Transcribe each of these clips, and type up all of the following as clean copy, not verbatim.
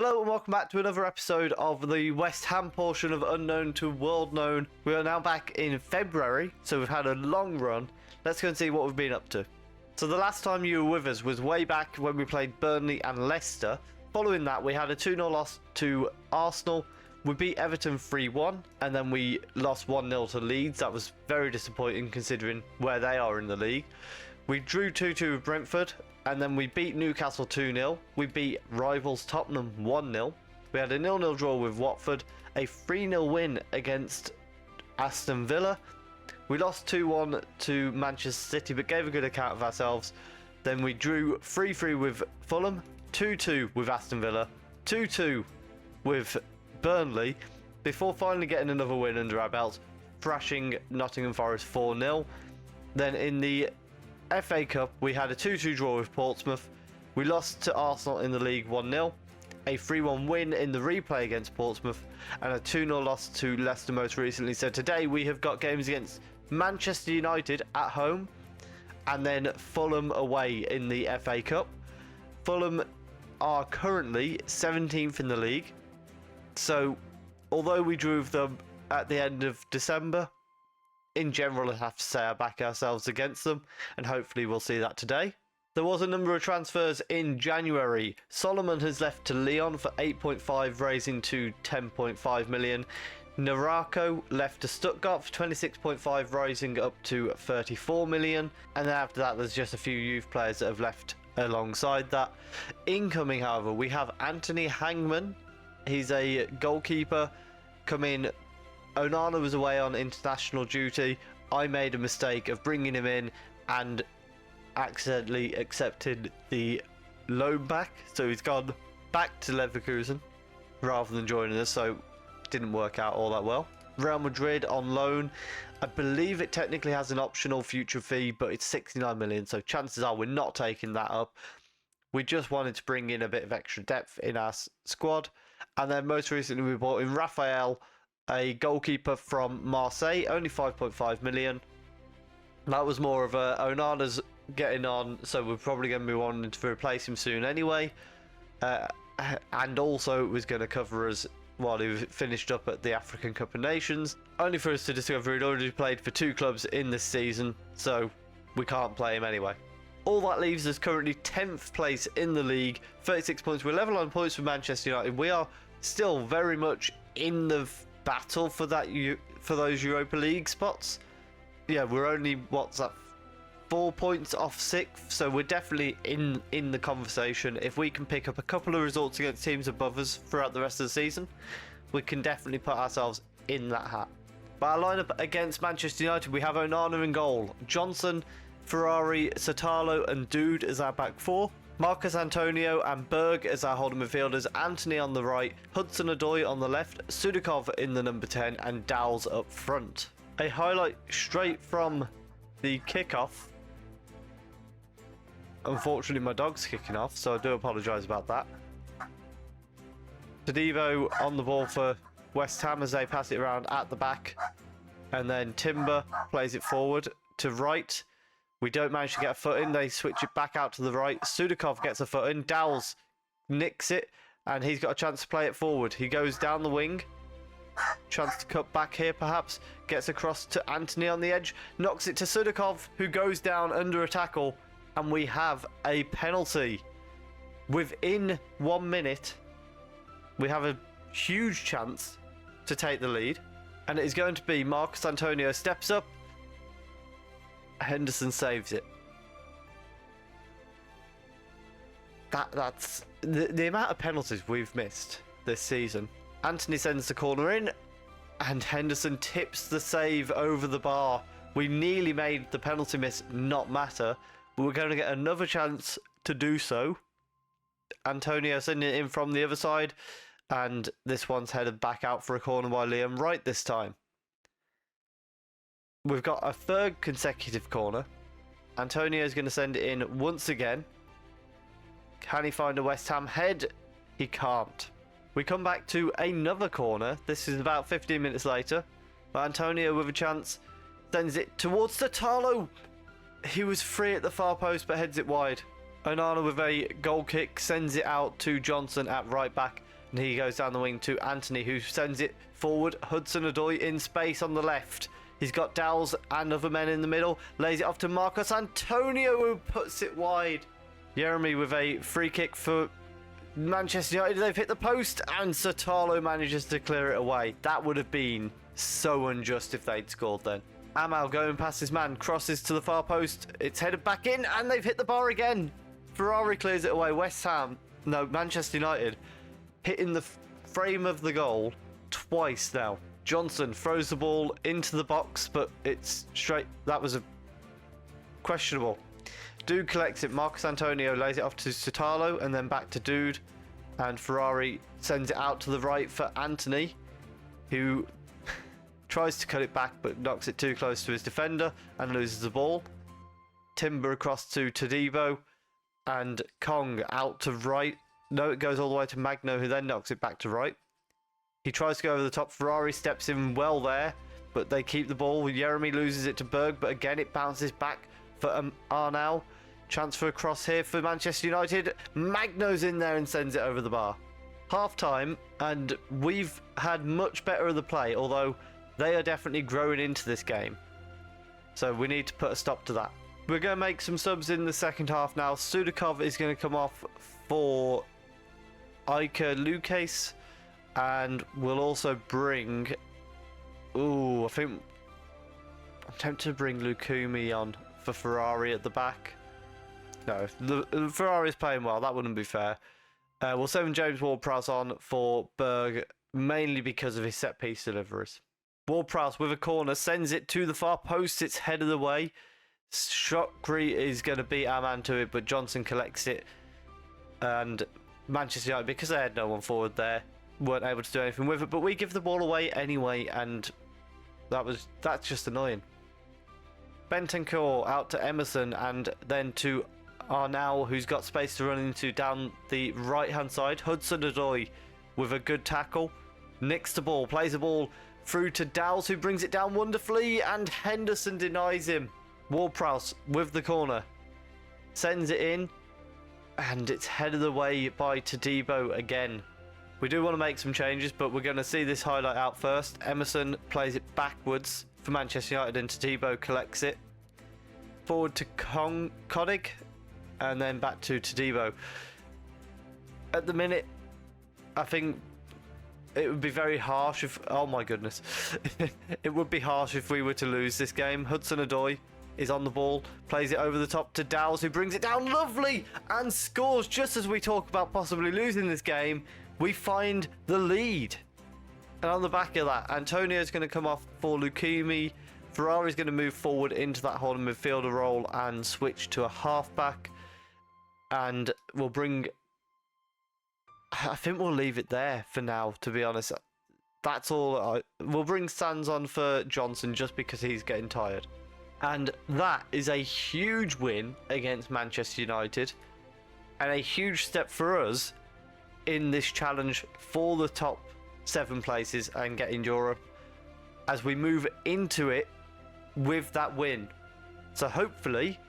Hello and welcome back to another episode of the West Ham portion of Unknown to World Known. We are now back in February, so we've had a long run. Let's go and see what we've been up to. So the last time you were with us was way back when we played Burnley and Leicester. Following that, we had a 2-0 loss to Arsenal. We beat Everton 3-1, and then we lost 1-0 to Leeds. That was very disappointing considering where they are in the league. We drew 2-2 with Brentford, and then we beat Newcastle 2-0. We beat rivals Tottenham 1-0. We had a 0-0 draw with Watford, a 3-0 win against Aston Villa. We lost 2-1 to Manchester City, but gave a good account of ourselves. Then we drew 3-3 with Fulham, 2-2 with Aston Villa, 2-2 with Burnley, before finally getting another win under our belts, thrashing Nottingham Forest 4-0. Then in the FA Cup, we had a 2-2 draw with Portsmouth. We lost to Arsenal in the league 1-0, a 3-1 win in the replay against Portsmouth, and a 2-0 loss to Leicester most recently. So today we have got games against Manchester United at home, and then Fulham away in the FA Cup. Fulham are currently 17th in the league, so although we drove them at the end of December, in general, I have to say I back ourselves against them, and hopefully we'll see that today. There was a number of transfers in January. Solomon has left to Lyon for 8.5, raising to 10.5 million. Narako left to Stuttgart for 26.5, rising up to 34 million. And then after that, there's just a few youth players that have left alongside that. Incoming, however, we have Anthony Hangman. He's a goalkeeper. Come in. Onana was away on international duty. I made a mistake of bringing him in and accidentally accepted the loan back. So he's gone back to Leverkusen rather than joining us. So it didn't work out all that well. Real Madrid on loan. I believe it technically has an optional future fee, but it's 69 million. So chances are we're not taking that up. We just wanted to bring in a bit of extra depth in our squad. And then most recently we bought in Raphael, a goalkeeper from Marseille, only 5.5 million. That was more of a Onana's getting on, so we're probably going to be wanting to replace him soon anyway. And also it was going to cover us while he finished up at the African Cup of Nations. Only for us to discover he'd already played for 2 clubs in this season, so we can't play him anyway. All that leaves us currently 10th place in the league, 36 points. We're level on points with Manchester United. We are still very much in the battle for that for those Europa League spots. Yeah, we're only 4 points off 6th, so we're definitely in the conversation. If we can pick up a couple of results against teams above us throughout the rest of the season, we can definitely put ourselves in that hat. But our lineup against Manchester United, we have Onana in goal, Johnson, Ferrari, Satalo and Dude as our back 4. Marcus Antonio and Berg as our holding midfielders, Anthony on the right, Hudson-Odoi on the left, Sudakov in the number 10 and Dowles up front. A highlight straight from the kickoff. Unfortunately my dog's kicking off, so I do apologise about that. Tadivo on the ball for West Ham as they pass it around at the back, and then Timber plays it forward to right. We don't manage to get a foot in. They switch it back out to the right. Sudakov gets a foot in. Dowles nicks it. And he's got a chance to play it forward. He goes down the wing. Chance to cut back here perhaps. Gets across to Anthony on the edge. Knocks it to Sudakov, who goes down under a tackle. And we have a penalty. Within 1 minute, we have a huge chance to take the lead. And it is going to be Marcus Antonio steps up. Henderson saves it. That's the amount of penalties we've missed this season. Anthony sends the corner in, and Henderson tips the save over the bar. We nearly made the penalty miss not matter, but we're going to get another chance to do so. Antonio sending it in from the other side, and this one's headed back out for a corner by Liam Wright this time. We've got a third consecutive corner. Antonio's going to send it in once again. Can he find a West Ham head? He can't. We come back to another corner. This is about 15 minutes later. But Antonio with a chance sends it towards Satalo. He was free at the far post but heads it wide. Onana with a goal kick sends it out to Johnson at right back. And he goes down the wing to Anthony, who sends it forward. Hudson-Odoi in space on the left. He's got Dowles and other men in the middle. Lays it off to Marcos Antonio, who puts it wide. Jeremy with a free kick for Manchester United. They've hit the post, and Sotalo manages to clear it away. That would have been so unjust if they'd scored then. Amal going past his man, crosses to the far post. It's headed back in, and they've hit the bar again. Ferrari clears it away. Manchester United hitting the frame of the goal twice now. Johnson throws the ball into the box, but it's straight. That was a questionable. Dude collects it. Marcos Antonio lays it off to Sotalo and then back to Dude. And Ferrari sends it out to the right for Anthony, who tries to cut it back but knocks it too close to his defender and loses the ball. Timber across to Todibo and Kong out to right. No, it goes all the way to Magno, who then knocks it back to right. He tries to go over the top. Ferrari steps in well there, but they keep the ball. Jeremy loses it to Berg, but again it bounces back for Arnau. Chance for a cross here for Manchester United. Magno's in there and sends it over the bar. Half time, and we've had much better of the play, although they are definitely growing into this game. So we need to put a stop to that. We're going to make some subs in the second half now. Sudakov is going to come off for Iker Lukasz, and we'll also bring... Ooh, I think I'm tempted to bring Lukumi on for Ferrari at the back. No, Ferrari's playing well. That wouldn't be fair. We'll send James Ward-Prowse on for Berg, mainly because of his set-piece deliveries. Ward-Prowse with a corner, sends it to the far post. It's headed away. Shokri is going to beat our man to it, but Johnson collects it. And Manchester United, because they had no one forward there, weren't able to do anything with it. But we give the ball away anyway, and that's just annoying. Bentancur out to Emerson, and then to Arnau, who's got space to run into down the right-hand side. Hudson-Odoi with a good tackle. Nicks the ball, plays the ball through to Dowles, who brings it down wonderfully, and Henderson denies him. Ward-Prowse with the corner. Sends it in, and it's headed away by Todibo again. We do want to make some changes, but we're going to see this highlight out first. Emerson plays it backwards for Manchester United, and Todibo collects it. Forward to Kodig, and then back to Todibo. At the minute, I think it would be very harsh if... Oh my goodness. It would be harsh if we were to lose this game. Hudson-Odoi is on the ball, plays it over the top to Dowles, who brings it down lovely and scores just as we talk about possibly losing this game. We find the lead. And on the back of that, Antonio's going to come off for Lukumi. Ferrari's going to move forward into that holding midfielder role and switch to a halfback. And we'll bring... I think we'll leave it there for now, to be honest. That's all. We'll bring Sands on for Johnson just because he's getting tired. And that is a huge win against Manchester United. And a huge step for us in this challenge for the top 7 places and getting Europe as we move into it with that win. So hopefully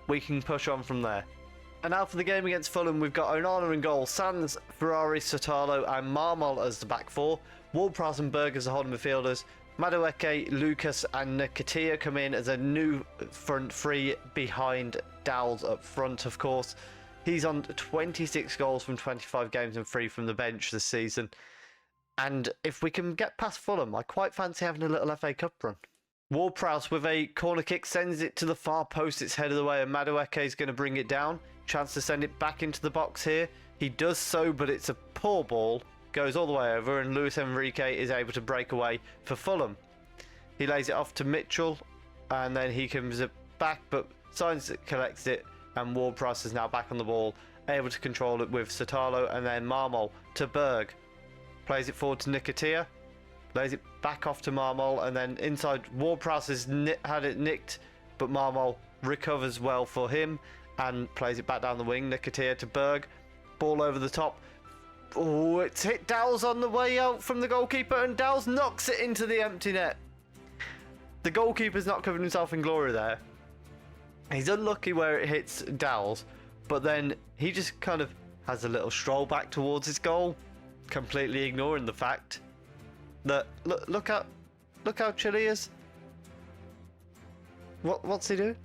we can push on from there. And now for the game against Fulham, we've got Onana in goal, Sands, Ferrari, Sotalo and Marmol as the back four, Ward-Prowse and Berg as the holding midfielders, Madueke, Lucas and Nketiah come in as a new front three behind Dowles up front, of course. He's on 26 goals from 25 games and 3 from the bench this season. And if we can get past Fulham, I quite fancy having a little FA Cup run. Ward-Prowse with a corner kick sends it to the far post. It's headed away and Madueke is going to bring it down. Chance to send it back into the box here. He does so, but it's a poor ball. Goes all the way over and Luis Enrique is able to break away for Fulham. He lays it off to Mitchell and then he comes back, but Sainz collects it and Ward-Prowse is now back on the ball, able to control it with Sotalo, and then Marmol to Berg. Plays it forward to Nketiah. Lays it back off to Marmol, and then inside Ward-Prowse has had it nicked, but Marmol recovers well for him and plays it back down the wing. Nketiah to Berg. Ball over the top. Oh, it's hit Dowles on the way out from the goalkeeper, and Dowles knocks it into the empty net. The goalkeeper's not covered himself in glory there. He's unlucky where it hits Dowles, but then he just kind of has a little stroll back towards his goal. completely ignoring the fact that look how chill he is. What's he doing?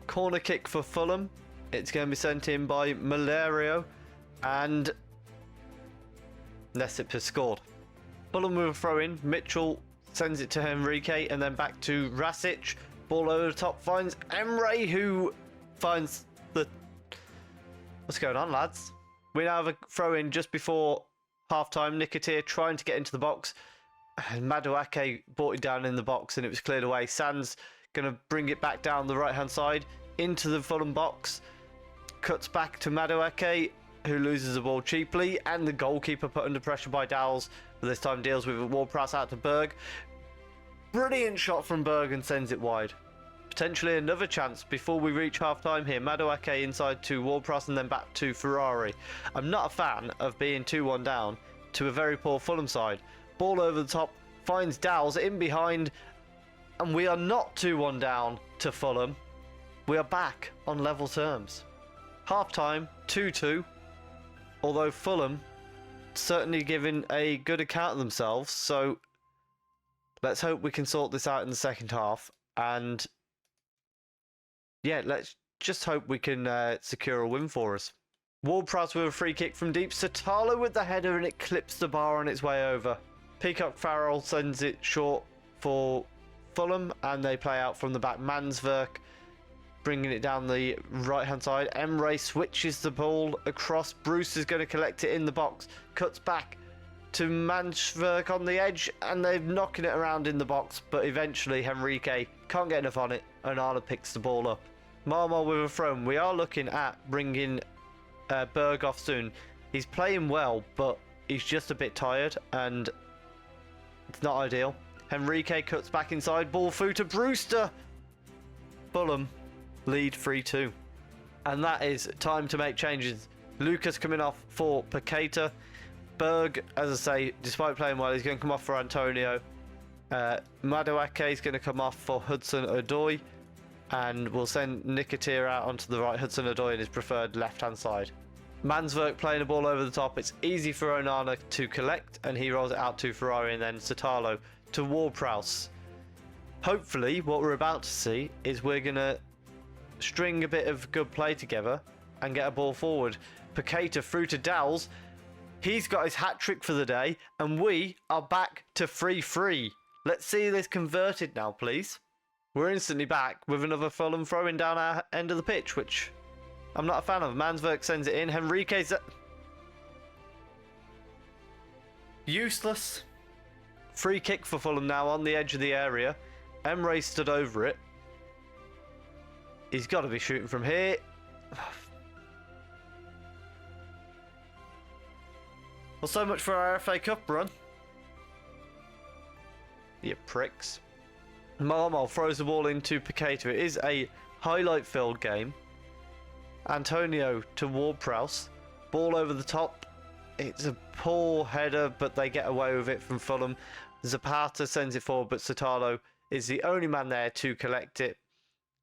Corner kick for Fulham. It's going to be sent in by Malario, and Nesip has scored. Fulham with a throw in. Mitchell sends it to Henrique and then back to Rasic. Ball over the top, finds Emre, who finds the... What's going on, lads? We now have a throw in just before half-time. Nketiah trying to get into the box. And Madueke brought it down in the box and it was cleared away. Sands going to bring it back down the right-hand side into the Fulham box. Cuts back to Madueke, who loses the ball cheaply. And the goalkeeper put under pressure by Dowles. But this time deals with a Ward-Prowse out to Berg. Brilliant shot from Berg and sends it wide. Potentially another chance before we reach half-time here. Madueke inside to Ward-Prowse and then back to Ferrari. I'm not a fan of being 2-1 down to a very poor Fulham side. Ball over the top, finds Dowles in behind, and we are not 2-1 down to Fulham. We are back on level terms. Half-time, 2-2, although Fulham certainly giving a good account of themselves, so let's hope we can sort this out in the second half, and yeah, let's just hope we can secure a win for us. Ward-Prowse with a free kick from deep, Satalo with the header, and it clips the bar on its way over. Peacock Farrell sends it short for Fulham, and they play out from the back. Mansverk bringing it down the right-hand side. Emre switches the ball across. Bruce is going to collect it in the box. Cuts back to Mansverk on the edge, and they're knocking it around in the box, but eventually Henrique can't get enough on it, and Arla picks the ball up. Marmol with a throw. We are looking at bringing Berg off soon. He's playing well, but he's just a bit tired, and it's not ideal. Henrique cuts back inside. Ball through to Brewster. Fulham lead 3-2. And that is time to make changes. Lucas coming off for Paqueta. Berg, as I say, despite playing well, he's going to come off for Antonio. Madueke is going to come off for Hudson-Odoi. And we'll send Nketiah out onto the right. Hudson-Odoi in his preferred left-hand side. Mansverk playing the ball over the top. It's easy for Onana to collect, and he rolls it out to Ferrari, and then Satalo to Ward-Prowse. Hopefully, what we're about to see is we're going to string a bit of good play together and get a ball forward. Paqueta through to Dowles. He's got his hat-trick for the day, and we are back to 3-3. Let's see this converted now, please. We're instantly back with another Fulham throwing down our end of the pitch, which I'm not a fan of. Mansverk sends it in. Henrique's useless. Free kick for Fulham now on the edge of the area. Emre stood over it. He's got to be shooting from here. Well, so much for our FA Cup run. You pricks. Marmol throws the ball into Paqueta. It is a highlight-filled game. Antonio to Ward-Prowse. Ball over the top. It's a poor header, but they get away with it from Fulham. Zapata sends it forward, but Satalo is the only man there to collect it.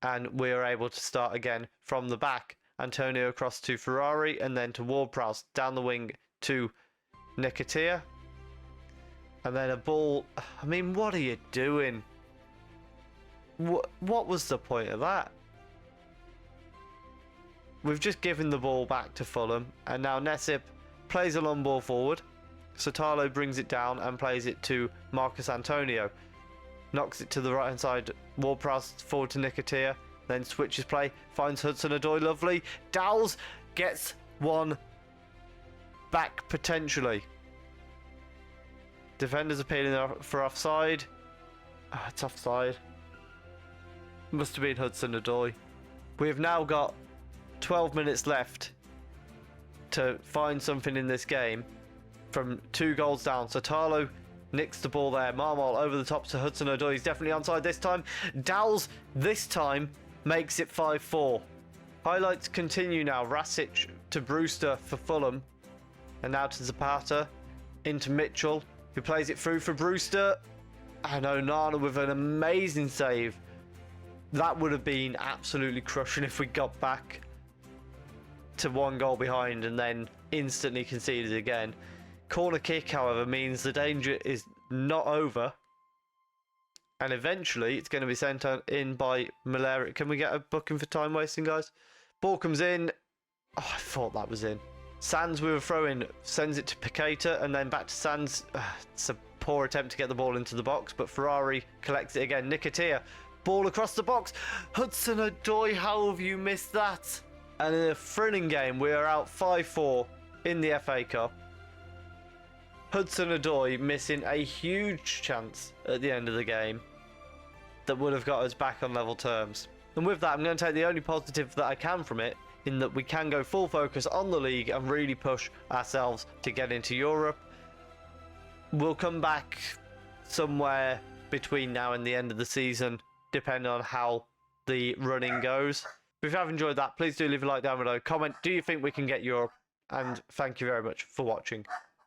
And we are able to start again from the back. Antonio across to Ferrari, and then to Ward-Prowse. Down the wing to Nketiah. And then a ball. I mean, what are you doing? What was the point of that? We've just given the ball back to Fulham, and now Nesip plays a long ball forward. Satalo brings it down and plays it to Marcus Antonio. Knocks it to the right hand side. Ward-Prowse forward to Nketiah. Then switches play. Finds Hudson-Odoi lovely. Dowles gets one back potentially. Defenders appealing for offside. Oh, it's offside. Must have been Hudson-Odoi. We have now got 12 minutes left to find something in this game from 2 goals down. Satalo nicks the ball there. Marmol over the top to Hudson-Odoi. He's definitely onside this time. Dowles this time makes it 5-4. Highlights continue now. Rasic to Brewster for Fulham. And now to Zapata. Into Mitchell, who plays it through for Brewster. And Onana with an amazing save. That would have been absolutely crushing if we got back to 1 goal behind and then instantly conceded again. Corner kick, however, means the danger is not over. And eventually, it's going to be sent in by Malaria. Can we get a booking for time wasting, guys? Ball comes in. Oh, I thought that was in. Sands with a throw-in sends it to Paqueta, and then back to Sands. It's a poor attempt to get the ball into the box, but Ferrari collects it again. Nicotia, ball across the box. Hudson-Odoi, how have you missed that? And in a thrilling game, we are out 5-4 in the FA Cup. Hudson-Odoi missing a huge chance at the end of the game that would have got us back on level terms. And with that, I'm going to take the only positive that I can from it, in that we can go full focus on the league and really push ourselves to get into Europe. We'll come back somewhere between now and the end of the season, depending on how the running goes. If you have enjoyed that, please do leave a like down below. Comment, do you think we can get Europe? And thank you very much for watching.